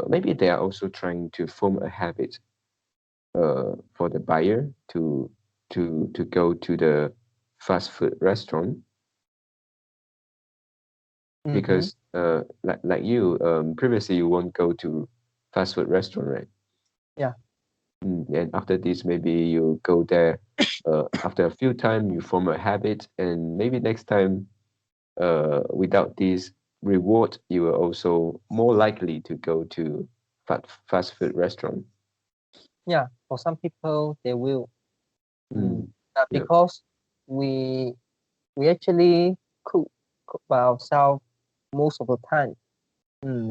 S1: Maybe they are also trying to form a habit for the buyer to go to the fast food restaurant
S2: Mm-hmm.
S1: because like you previously you won't go to fast food restaurant, right?
S2: Yeah.
S1: And after this maybe you go there after a few time you form a habit, and maybe next time without this reward you are also more likely to go to fast food restaurant.
S2: Yeah. For some people, they will. Mm.
S1: Mm, yeah.
S2: Because we we actually cook by ourselves most of the time.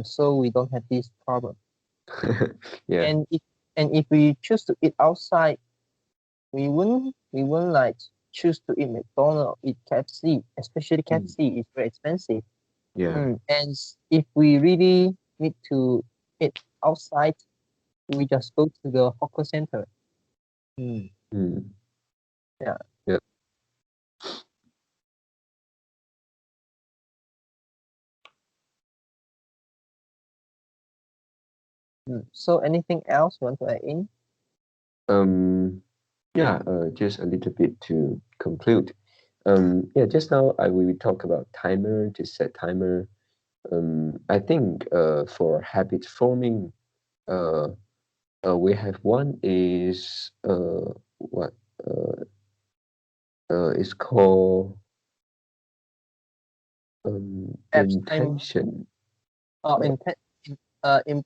S2: So we don't have this problem.
S1: Yeah.
S2: And if we choose to eat outside, we wouldn't like choose to eat McDonald's, eat KFC, especially
S1: Mm,
S2: KFC is very expensive.
S1: yeah.
S2: And if we really need to eat outside, we just go to the hawker center. Mm.
S1: Mm,
S2: Yeah.
S1: yeah.
S2: So anything else you want to add in?
S1: um yeah, just a little bit to conclude. Yeah, just now we talk about timer, to set timer. I think for habit forming, uh, we have one is what It's called
S2: Apps timer.
S1: intention.
S2: Oh,
S1: Uh,
S2: in,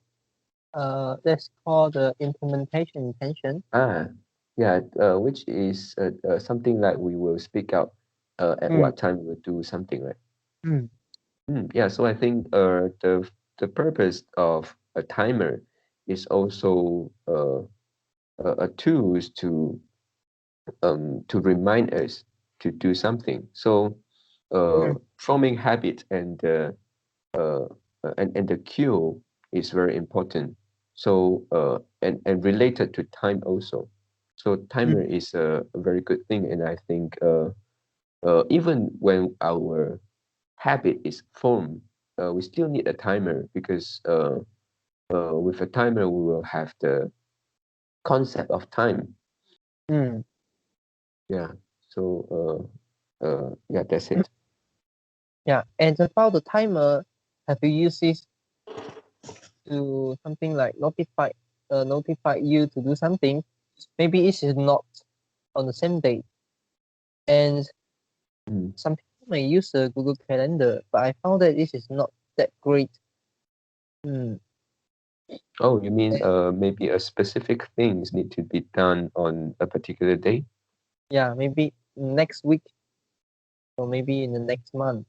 S2: that's called the implementation intention.
S1: ah, yeah. Which is something like we will speak out at
S2: Mm,
S1: what time we will do something, right?
S2: mm,
S1: Yeah. So I think the purpose of a timer is also a tools to remind us to do something. So
S2: mm,
S1: forming habit uh, and the cue is very important. So and related to time also. So timer
S2: mm,
S1: is a very good thing, and I think even when our habit is formed, we still need a timer because with a timer we will have the concept of time.
S2: mm.
S1: Yeah. So yeah, that's it.
S2: Yeah, and about the timer, have you used this to something like notify you to do something? Maybe it is not on the same day, and
S1: Mm.
S2: some people may use the Google Calendar, but I found that this is not that great. Mm.
S1: Oh, you mean
S2: And
S1: maybe a specific things need to be done on a particular day?
S2: yeah, maybe next week or maybe in the next month.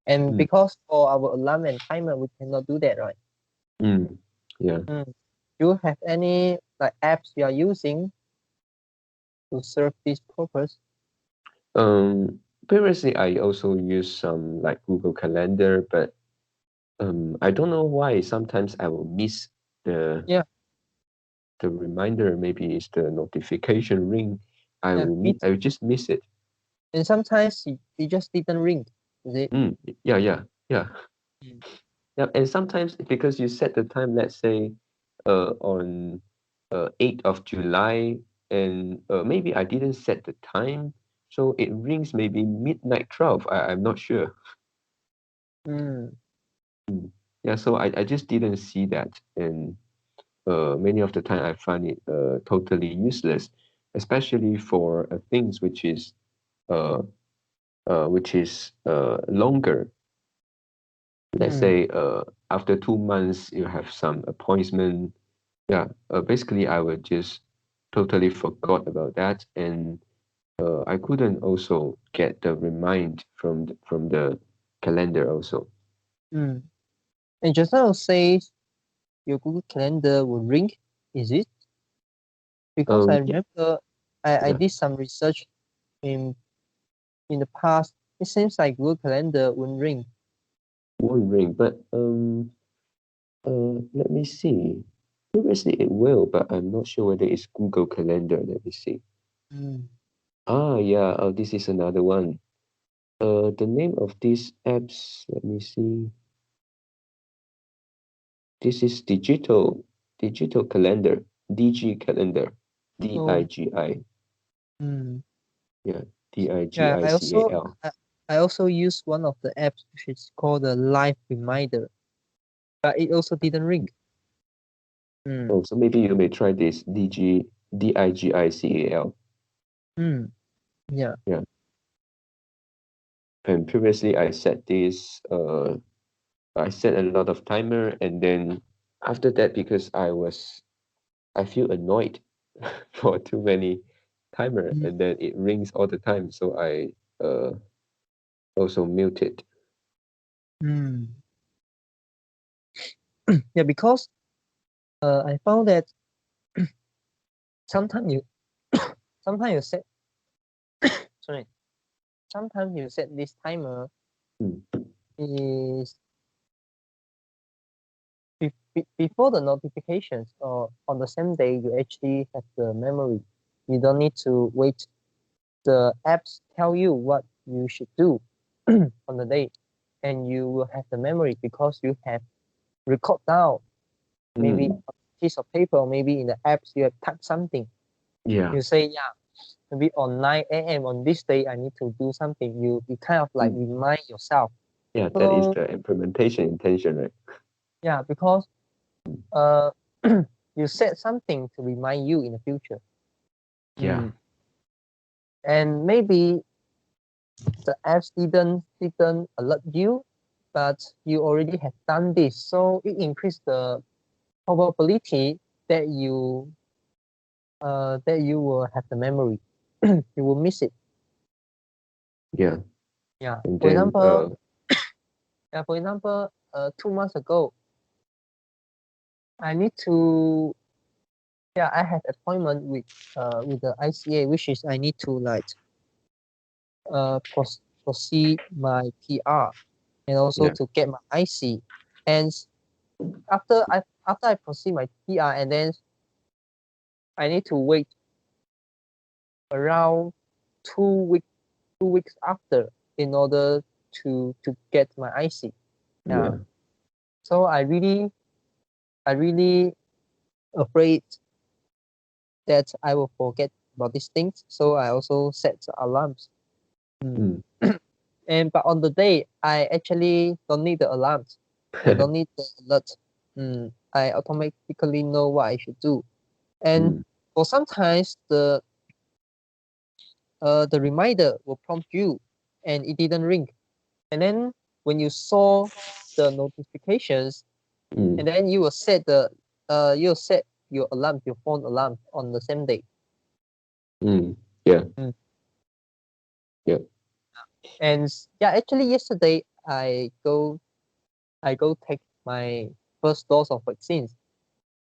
S2: And
S1: Mm.
S2: because for our alarm and timer, we cannot do that, right?
S1: Mm. Yeah.
S2: Mm. Do you have any like apps you are using to serve this purpose?
S1: Previously I also use some like Google Calendar, but I don't know why sometimes I will miss the
S2: Yeah,
S1: the reminder. Maybe it's the notification ring.
S2: yeah, me
S1: I
S2: too.
S1: will just miss it.
S2: And sometimes it just didn't ring, is it?
S1: Yeah, yeah, yeah.
S2: Mm.
S1: Yeah, and sometimes because you set the time, let's say, on 8th of July, and maybe I didn't set the time, so it rings maybe midnight 12. I'm not sure.
S2: Mm.
S1: Yeah, so I just didn't see that, and many of the time I find it totally useless, especially for things uh which is longer. Let's
S2: Mm.
S1: say after 2 months you have some appointment. Yeah, basically I would just totally forgot about that, and I couldn't also get the remind from the calendar also.
S2: Mm. And just now says your Google Calendar will ring, is it? Because I
S1: Yeah,
S2: remember I
S1: yeah,
S2: did some research in in the past. It seems like Google Calendar won't ring.
S1: won't ring, but let me see. Previously it will, but I'm not sure whether it's Google Calendar. Let me see.
S2: Mm.
S1: Ah, yeah. Oh, this is another one. The name of these apps. Let me see. This is digital calendar. DG calendar.
S2: Oh,
S1: DIGI.
S2: mm.
S1: Yeah,
S2: Yeah,
S1: DIGICAL.
S2: I also use one of the apps which is called the Live Reminder, but it also didn't ring. Mm.
S1: Oh, so maybe you may try this DIGICAL.
S2: Mm. Yeah.
S1: Yeah. And previously I set a lot of timer, and then after that, because I feel annoyed for too many timer,
S2: Mm.
S1: and then it rings all the time, so I also mute it.
S2: Mm. Yeah, because I found that sometimes you sometimes you set sorry sometimes you set this timer
S1: Mm.
S2: is before the notifications or on the same day you actually have the memory. You don't need to wait. The apps tell you what you should do on the day, and you will have the memory because you have record down maybe
S1: Mm.
S2: on a piece of paper or maybe in the apps you have typed something.
S1: Yeah.
S2: You say, yeah, maybe on 9 a.m. on this day I need to do something. You kind of like
S1: Mm.
S2: remind yourself.
S1: Yeah, that is
S2: So
S1: the implementation intention, right?
S2: yeah, because uh you said something to remind you in the future.
S1: Yeah.
S2: Mm. And maybe the apps didn't alert you, but you already have done this, so it increased the probability that you will have the memory. You will miss it.
S1: Yeah.
S2: Yeah.
S1: And
S2: For
S1: then
S2: example, 2 months ago, I need to I had appointment with the ICA, which is I need to like proceed my PR and also
S1: yeah.
S2: to get my IC. And after I proceed my PR, and then I need to wait around 2 weeks 2 weeks after in order to get my IC. Yeah.
S1: Yeah.
S2: So I really afraid that I will forget about these things. So I also set alarms.
S1: Mm.
S2: And but on the day I actually don't need the alarms. I don't need the alert. I automatically know what I should do. And
S1: Mm.
S2: for sometimes the reminder will prompt you and it didn't ring. And then when you saw the notifications,
S1: Mm.
S2: and then you'll set your alarm, your phone alarm on the same day.
S1: Mm. Yeah.
S2: Mm.
S1: Yeah.
S2: And yeah, actually yesterday I go take my first dose of vaccines.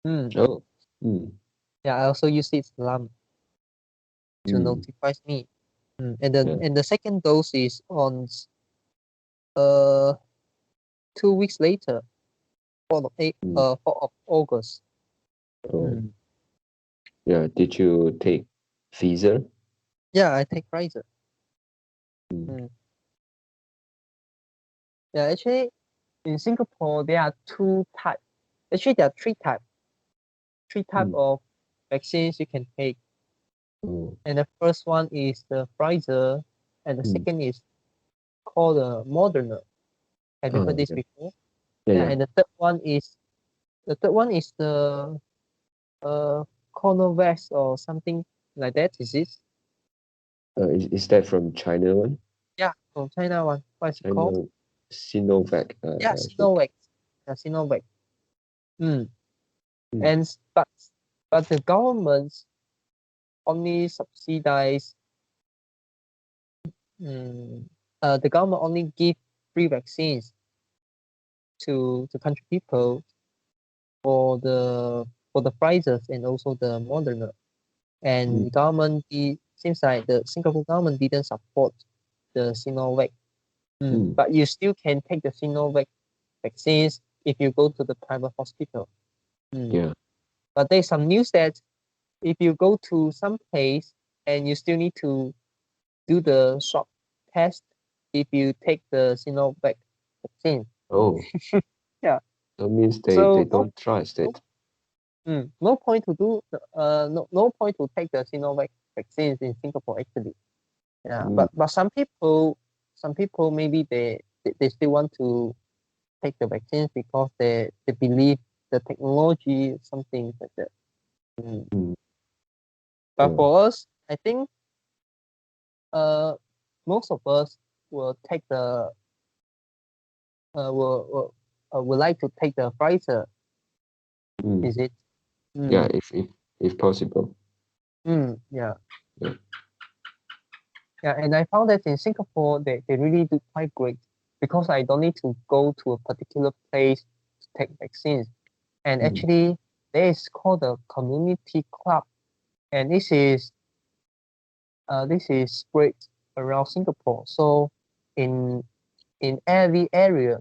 S2: Mm.
S1: Oh. Mm.
S2: Yeah, I also use this alarm to
S1: Mm.
S2: notify me. And then
S1: Yeah.
S2: and the second dose is on uh 2 weeks later,
S1: Mm.
S2: 4th of August.
S1: Oh.
S2: Mm.
S1: Yeah. Did you take Pfizer?
S2: Yeah, I take Pfizer.
S1: Mm.
S2: Mm. Yeah, actually in Singapore there are two types. Actually there are three type
S1: Mm.
S2: of vaccines you can take.
S1: Oh.
S2: And the first one is the Pfizer, and the
S1: Mm.
S2: second is called the Moderna. Have you heard
S1: Oh,
S2: this
S1: yeah.
S2: before?
S1: Yeah.
S2: Yeah,
S1: Yeah.
S2: and the third one is the uh Conovax or something like that. Is this?
S1: Is that from China one?
S2: Yeah, from China one. What is it called?
S1: China Sinovac,
S2: Yeah,
S1: I think.
S2: Sinovac. Yeah, Sinovac. Mm.
S1: Mm.
S2: And but the government only subsidize. Mm, the government only give free vaccines to country people for the Pfizer and also the Moderna. And
S1: Mm.
S2: the government seems like the Singapore government didn't support the Sinovac.
S1: Mm.
S2: But you still can take the Sinovac vaccines if you go to the private hospital. Mm.
S1: Yeah.
S2: But there's some news that if you go to some place and you still need to do the swab test if you take the Sinovac vaccine.
S1: Oh,
S2: Yeah.
S1: that means they
S2: So
S1: don't trust
S2: no,
S1: it.
S2: no point to do no point to take the Sinovac vaccines in Singapore actually. Yeah,
S1: Mm.
S2: but some people maybe they still want to take the vaccines because they believe the technology, something like that. Mm.
S1: Mm.
S2: But
S1: Yeah.
S2: for us, I think uh most of us will take the will like to take the Pfizer.
S1: Mm.
S2: Is it?
S1: Yeah,
S2: Mm.
S1: if possible.
S2: Yeah.
S1: Yeah.
S2: Yeah, and I found that in Singapore they really do quite great because I don't need to go to a particular place to take vaccines. And
S1: Mm.
S2: actually there is called a community club, and this is spread around Singapore. So in in every area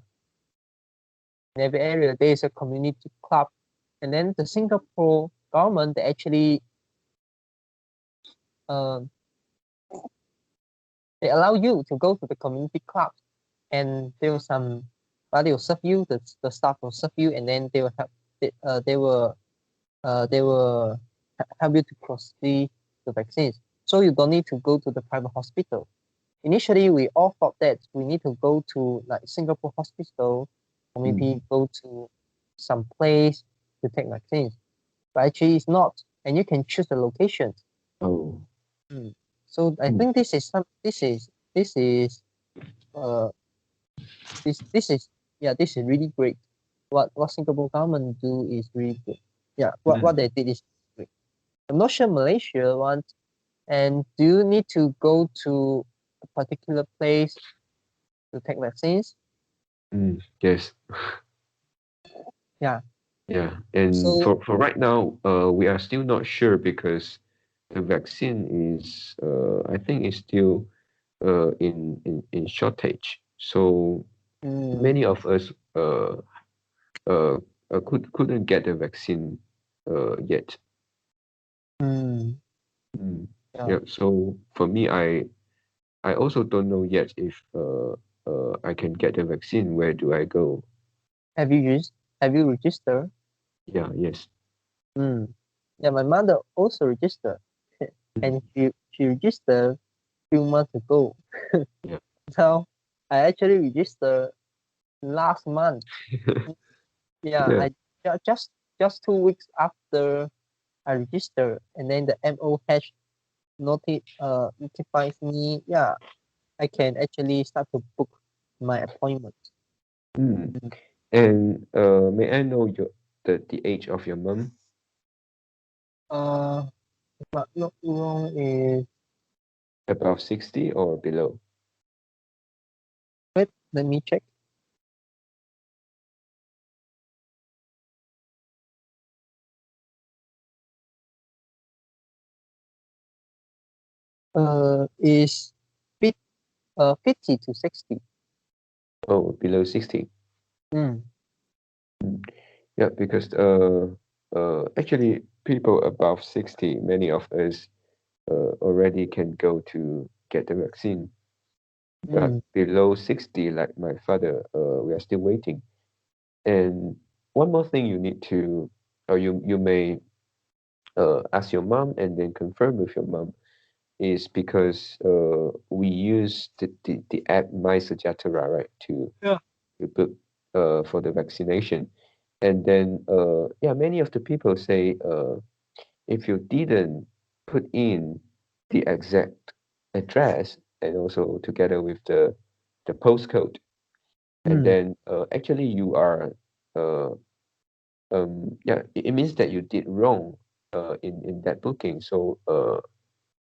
S2: there is a community club, and then the Singapore government they actually uh, they allow you to go to the community club, and there will some but they will serve you, the staff will serve you, and then they will help they will help you to proceed the vaccines, so you don't need to go to the private hospital. Initially we all thought that we need to go to like Singapore hospital, or
S1: Mm.
S2: maybe go to some place to take vaccines, but actually it's not, and you can choose the location.
S1: Oh.
S2: Mm. So I
S1: Mm.
S2: think this this is uh this is this is really great. What Singapore government do is really good. Yeah, what they did is great. I'm not sure Malaysia want. And do you need to go to a particular place to take vaccines?
S1: Yes.
S2: Yeah.
S1: Yeah. And
S2: So
S1: for right now, we are still not sure because the vaccine is I think is still in shortage. So
S2: mm,
S1: many of us uh, couldn't get the vaccine yet.
S2: mm,
S1: Mm.
S2: yeah.
S1: Yeah. So for me, I also don't know yet if I can get the vaccine. Where do I go?
S2: Have you registered?
S1: Yeah. Yes.
S2: Mm. Yeah, my mother also registered. And she registered few months ago.
S1: Yeah.
S2: Now I actually registered last month. Yeah,
S1: Yeah.
S2: I just 2 weeks after I registered, and then the MOH notifies me. Yeah, I can actually start to book my appointment.
S1: Mm.
S2: Mm.
S1: And may I know the age of your mom?
S2: Uh, if I'm not wrong is
S1: Above 60 or below?
S2: wait, let me check. Is fit 50 to 60.
S1: Oh, below 60.
S2: Mm.
S1: Mm. Yeah, because actually people above 60, many of us already can go to get the vaccine. But
S2: Mm.
S1: below 60, like my father, we are still waiting. And one more thing you need to, or you may ask your mom and then confirm with your mom is because we use the app MySejahtera, right,
S2: Yeah.
S1: to book for the vaccination. And then yeah, many of the people say if you didn't put in the exact address and also together with the postcode, and
S2: Mm.
S1: then actually you are uh, yeah, it means that you did wrong in that booking. So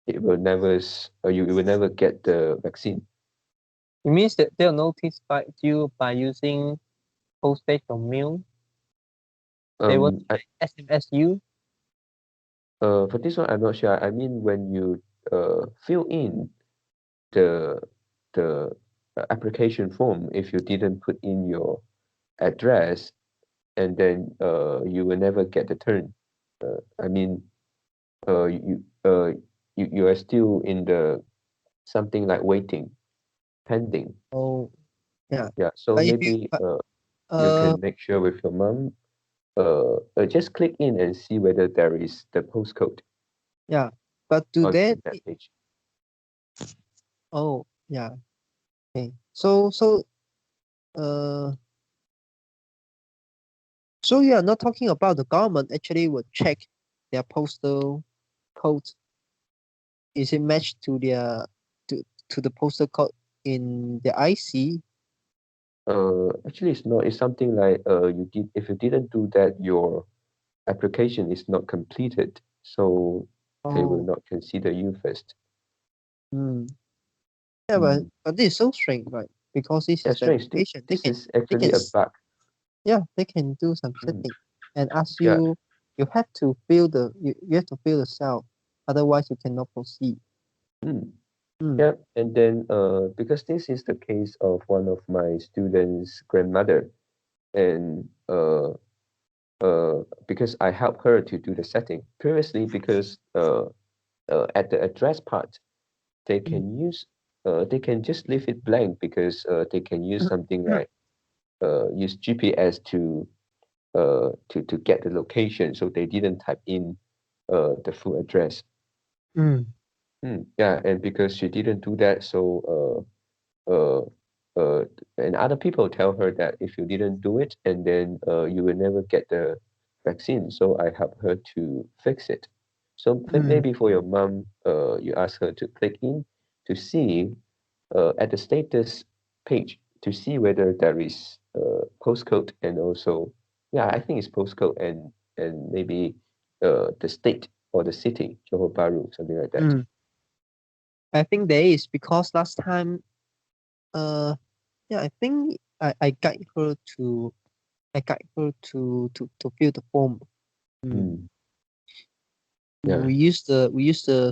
S1: it will never you will never get the vaccine.
S2: It means that they'll notify you by using postage or mail. They won't
S1: I,
S2: SMS you.
S1: for this one I'm not sure. I mean when you fill in the the application form, if you didn't put in your address, and then you will never get the turn. I mean you are still in the something like waiting, pending.
S2: Oh, yeah.
S1: Yeah, so
S2: But if you
S1: maybe you
S2: uh
S1: can make sure with your mom. Just click in and see whether there is the postcode
S2: yeah, but do
S1: on
S2: they
S1: that page.
S2: oh yeah, okay. Uh so you are not talking about the government actually will check their postal code. Is it matched to their to the postal code in the IC?
S1: Actually, it's not. It's something like you did. If you didn't do that, your application is not completed, so they will
S2: Oh,
S1: not consider you first.
S2: hmm. Yeah,
S1: Mm.
S2: but this is so strange, right? Because this is
S1: That's
S2: the
S1: strange.
S2: application.
S1: This is
S2: They
S1: actually
S2: can
S1: a bug.
S2: yeah, they can do some
S1: Mm.
S2: setting and ask
S1: Yeah.
S2: you you have to fill the cell, otherwise you cannot proceed.
S1: Mm.
S2: Mm.
S1: Yeah. And then because this is the case of one of my students' grandmother, and because I helped her to do the setting previously because at the address part
S2: Mm.
S1: they can just leave it blank because they can use something like use GPS to get the location, so they didn't type in the full address.
S2: Mm.
S1: Yeah, and because she didn't do that, so uh, uh, and other people tell her that if you didn't do it, and then you will never get the vaccine. So I help her to fix it. So
S2: Mm.
S1: maybe for your mom, you ask her to click in to see at the status page to see whether there is postcode, and also, yeah, I think it's postcode and maybe the state or the city, Johor Bahru, something like that.
S2: I think there is, because last time, yeah, I think I guide her to to fill the form.
S1: Yeah.
S2: We use the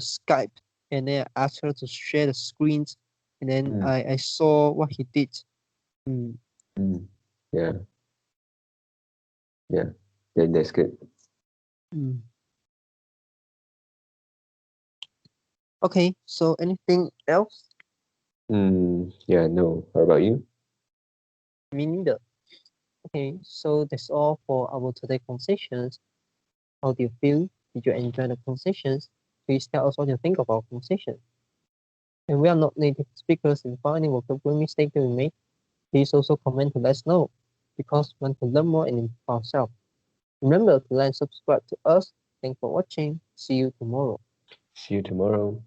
S2: Skype, and then I asked her to share the screens, and then I saw what he did.
S1: Yeah. Yeah. Then that's good.
S2: Okay, so anything else?
S1: Yeah, no. How about you?
S2: Me neither. Okay, so that's all for our today conversations. How do you feel? Did you enjoy the conversations? Please tell us what you think of our conversation. And we are not native speakers. If you find any vocabulary mistake that we made, please also comment to let us know, because we want to learn more and improve ourselves. Remember to like and subscribe to us. Thanks for watching. See you tomorrow.
S1: See you tomorrow.